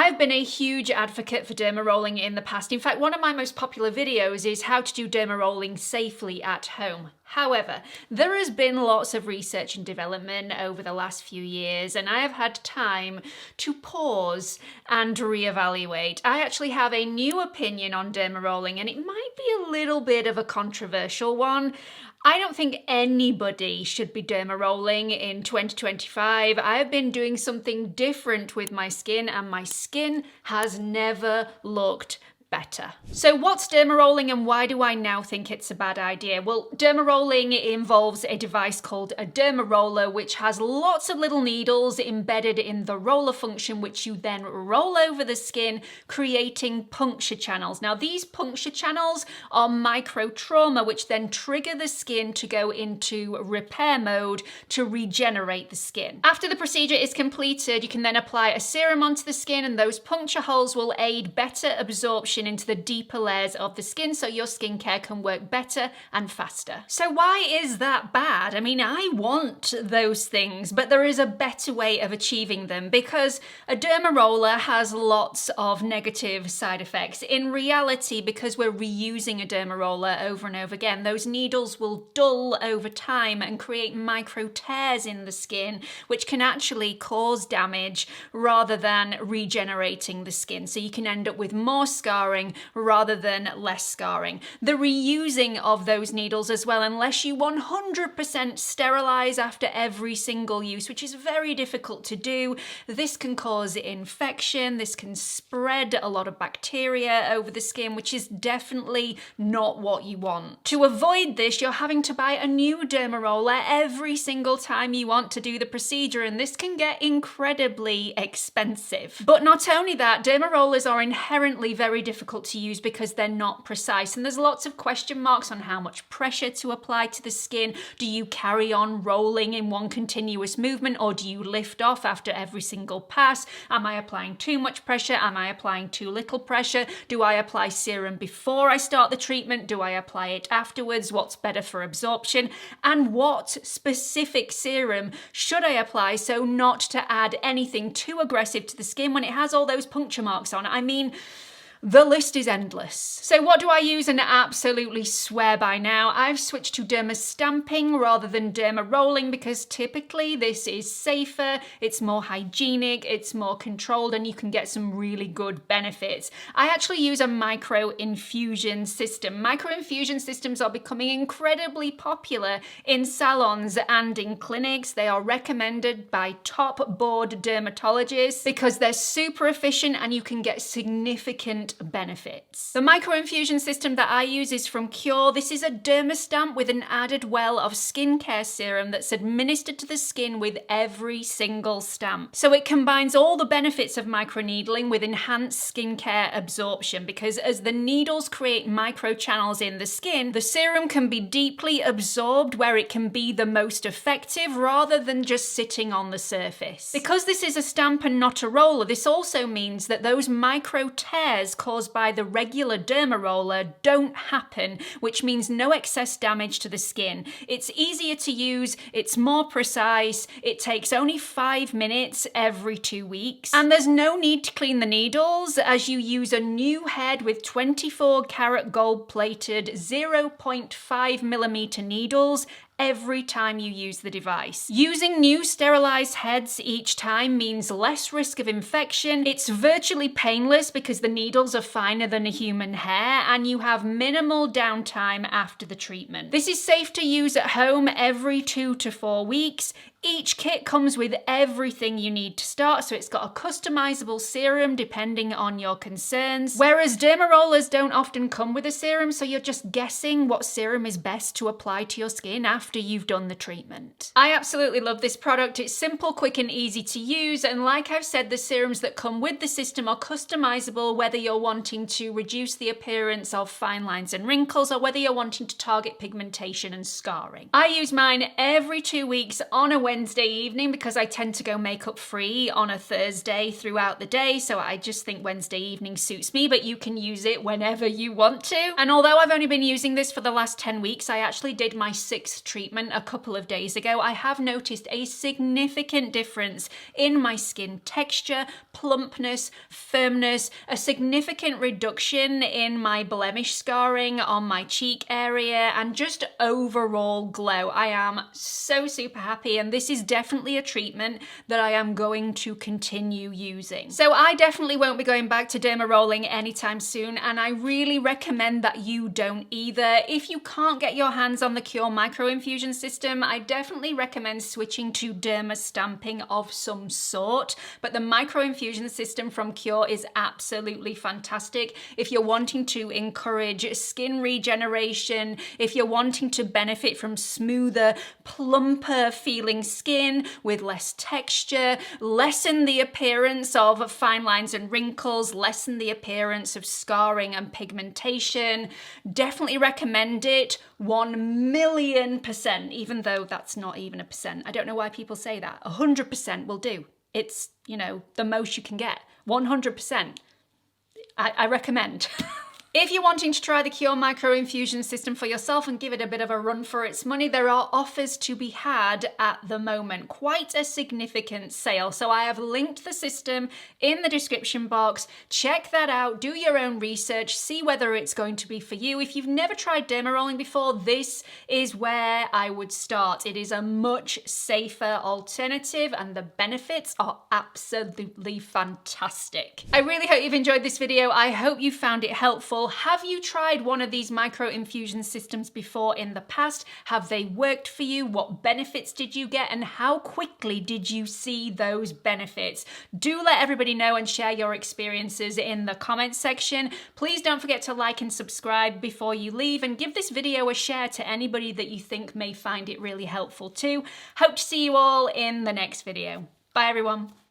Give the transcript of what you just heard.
I've been a huge advocate for dermarolling in the past. In fact, one of my most popular videos is how to do dermarolling safely at home. However, there has been lots of research and development over the last few years, and I have had time to pause and reevaluate. I actually have a new opinion on dermarolling, and it might be a little bit of a controversial one. I don't think anybody should be dermarolling in 2025. I have been doing something different with my skin, and my skin has never looked better. So what's dermarolling and why do I now think it's a bad idea? Well, dermarolling involves a device called a derma roller, which has lots of little needles embedded in the roller function, which you then roll over the skin, creating puncture channels. Now, these puncture channels are micro trauma, which then trigger the skin to go into repair mode to regenerate the skin. After the procedure is completed, you can then apply a serum onto the skin, and those puncture holes will aid better absorption into the deeper layers of the skin, so your skincare can work better and faster. So why is that bad? I mean, I want those things, but there is a better way of achieving them, because a derma roller has lots of negative side effects. In reality, because we're reusing a derma roller over and over again, those needles will dull over time and create micro tears in the skin, which can actually cause damage rather than regenerating the skin. So you can end up with more scarring rather than less scarring. The reusing of those needles as well, unless you 100% sterilize after every single use, which is very difficult to do, this can cause infection, this can spread a lot of bacteria over the skin, which is definitely not what you want. To avoid this, you're having to buy a new derma roller every single time you want to do the procedure, and this can get incredibly expensive. But not only that, derma rollers are inherently very difficult to use because they're not precise, and there's lots of question marks on how much pressure to apply to the skin. Do you carry on rolling in one continuous movement, or do you lift off after every single pass? Am I applying too much pressure? Am I applying too little pressure? Do I apply serum before I start the treatment? Do I apply it afterwards? What's better for absorption? And what specific serum should I apply so not to add anything too aggressive to the skin when it has all those puncture marks on? I mean, the list is endless. So what do I use and absolutely swear by now? I've switched to derma stamping rather than derma rolling because typically this is safer, it's more hygienic, it's more controlled, and you can get some really good benefits. I actually use a microinfusion system. Microinfusion systems are becoming incredibly popular in salons and in clinics. They are recommended by top board dermatologists because they're super efficient and you can get significant benefits. The microinfusion system that I use is from Cure. This is a derma stamp with an added well of skincare serum that's administered to the skin with every single stamp. So it combines all the benefits of microneedling with enhanced skincare absorption, because as the needles create microchannels in the skin, the serum can be deeply absorbed where it can be the most effective rather than just sitting on the surface. Because this is a stamp and not a roller, this also means that those micro tears caused by the regular derma roller don't happen, which means no excess damage to the skin. It's easier to use, it's more precise, it takes only 5 minutes every 2 weeks, and there's no need to clean the needles as you use a new head with 24 karat gold plated 0.5mm needles every time you use the device. Using new sterilized heads each time means less risk of infection. It's virtually painless because the needles are finer than a human hair, and you have minimal downtime after the treatment. This is safe to use at home every 2 to 4 weeks. Each kit comes with everything you need to start, so it's got a customizable serum depending on your concerns, whereas derma rollers don't often come with a serum, so you're just guessing what serum is best to apply to your skin after you've done the treatment. I absolutely love this product. It's simple, quick, and easy to use, and like I've said, the serums that come with the system are customizable, whether you're wanting to reduce the appearance of fine lines and wrinkles, or whether you're wanting to target pigmentation and scarring. I use mine every 2 weeks on a Wednesday evening because I tend to go makeup free on a Thursday throughout the day, so I just think Wednesday evening suits me, but you can use it whenever you want to. And although I've only been using this for the last 10 weeks, I actually did my 6th treatment treatment a couple of days ago, I have noticed a significant difference in my skin texture, plumpness, firmness, a significant reduction in my blemish scarring on my cheek area, and just overall glow. I am so super happy, and this is definitely a treatment that I am going to continue using. So I definitely won't be going back to Dermarolling anytime soon, and I really recommend that you don't either. If you can't get your hands on the Cure microinfusion system, I definitely recommend switching to derma stamping of some sort, but the microinfusion system from Cure is absolutely fantastic. If you're wanting to encourage skin regeneration, if you're wanting to benefit from smoother, plumper feeling skin with less texture, lessen the appearance of fine lines and wrinkles, lessen the appearance of scarring and pigmentation, definitely recommend it 1,000,000%, even though that's not even a percent. I don't know why people say that. 100% will do. It's, you know, the most you can get. 100%. I recommend. If you're wanting to try the Cure microinfusion system for yourself and give it a bit of a run for its money, there are offers to be had at the moment. Quite a significant sale. So I have linked the system in the description box. Check that out, do your own research, see whether it's going to be for you. If you've never tried Dermarolling before, this is where I would start. It is a much safer alternative and the benefits are absolutely fantastic. I really hope you've enjoyed this video. I hope you found it helpful. Have you tried one of these microinfusion systems before in the past? Have they worked for you? What benefits did you get? And how quickly did you see those benefits? Do let everybody know and share your experiences in the comments section. Please don't forget to like and subscribe before you leave, and give this video a share to anybody that you think may find it really helpful too. Hope to see you all in the next video. Bye everyone.